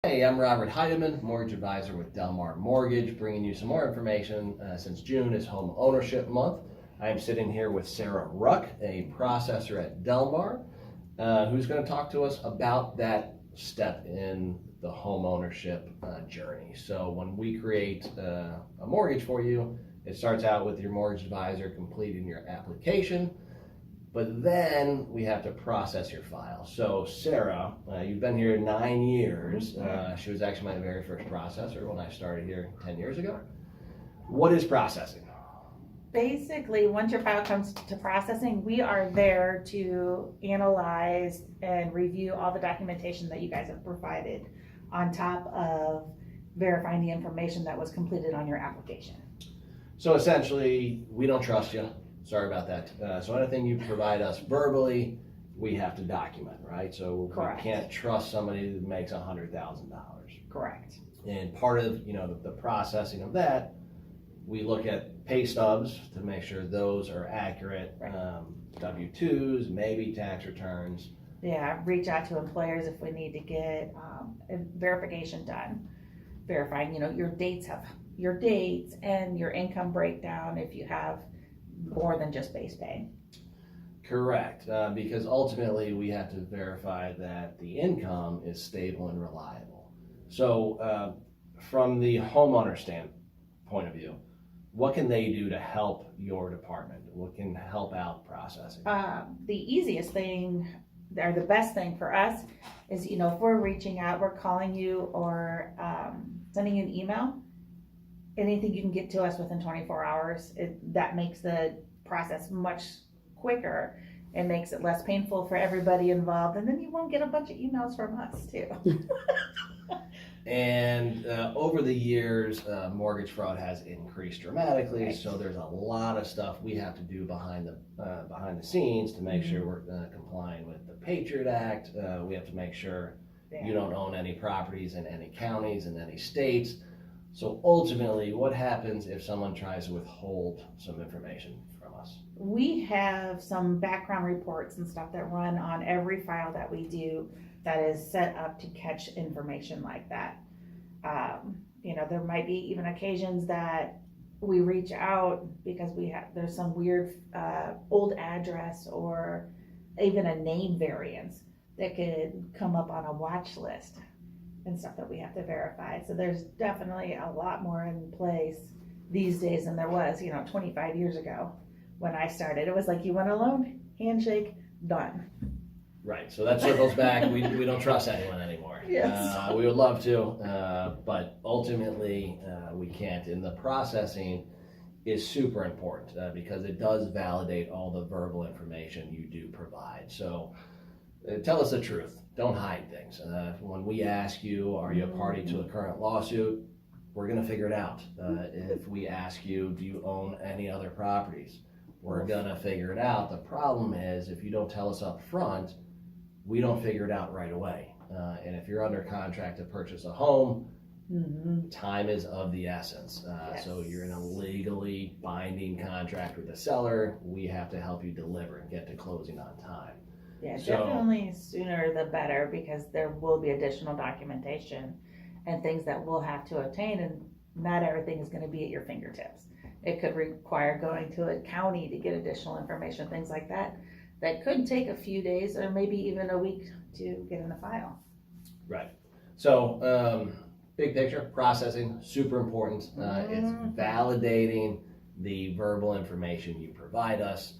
Hey, I'm Robert Heidemann, mortgage advisor with Delmar Mortgage, bringing you some more information since June is home ownership month. I am sitting here with Sarah Ruck, a processor at Delmar, who's going to talk to us about that step in the home ownership journey. So when we create a mortgage for you, it starts out with your mortgage advisor completing your application. But then we have to process your file. So Sarah, you've been here 9 years. She was actually my very first processor when I started here 10 years ago. What is processing? Basically, once your file comes to processing, we are there to analyze and review all the documentation that you guys have provided on top of verifying the information that was completed on your application. So essentially, we don't trust you. Sorry about that. So anything you provide us verbally, we have to document, right? So Correct. We can't trust somebody that makes $100,000. Correct. And part of the processing of that, we look at pay stubs to make sure those are accurate, Right. W-2s, maybe tax returns. Yeah, reach out to employers if we need to get a verification done. Verifying, your dates and your income breakdown if you have more than just base pay. Correct, because ultimately we have to verify that the income is stable and reliable. So from the homeowner standpoint of view, what can they do to help your department? What can help out processing? The easiest thing, or the best thing for us is, if we're reaching out, we're calling you or sending you an email, anything you can get to us within 24 hours, that makes the process much quicker. It makes it less painful for everybody involved, and then you won't get a bunch of emails from us too. And over the years, mortgage fraud has increased dramatically. Right. So there's a lot of stuff we have to do behind the scenes to make sure we're complying with the Patriot Act. We have to make sure you don't own any properties in any counties, in any states. So ultimately, what happens if someone tries to withhold some information from us? We have some background reports and stuff that run on every file that we do that is set up to catch information like that. There might be even occasions that we reach out because there's some weird old address or even a name variance that could come up on a watch list and stuff that we have to verify. So there's definitely a lot more in place these days than there was, 25 years ago when I started. It was like, you want a loan, handshake, done. Right, so that circles back. We don't trust anyone anymore. Yes. We would love to, but ultimately we can't. And the processing is super important because it does validate all the verbal information you do provide. So tell us the truth. Don't hide things. When we ask you, are you a party to a current lawsuit? We're going to figure it out. If we ask you, do you own any other properties? We're going to figure it out. The problem is if you don't tell us up front, we don't figure it out right away. And if you're under contract to purchase a home, time is of the essence. Yes. So you're in a legally binding contract with the seller. We have to help you deliver and get to closing on time. Yeah, So- definitely sooner the better, because there will be additional documentation and things that we'll have to obtain, and not everything is going to be at your fingertips. It could require going to a county to get additional information, things like that could take a few days or maybe even a week to get in the file. Right. So big picture, processing, super important. It's validating the verbal information you provide us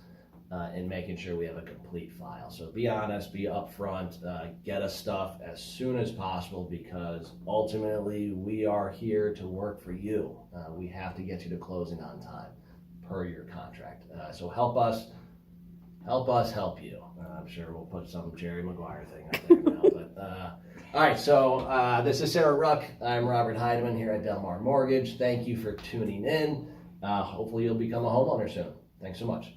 and making sure we have a complete file. So be honest, be upfront, get us stuff as soon as possible, because ultimately we are here to work for you. We have to get you to closing on time per your contract. So help us help you. I'm sure we'll put some Jerry Maguire thing up there now. But all right, so this is Sarah Ruck. I'm Robert Heidemann here at Delmar Mortgage. Thank you for tuning in. Hopefully you'll become a homeowner soon. Thanks so much.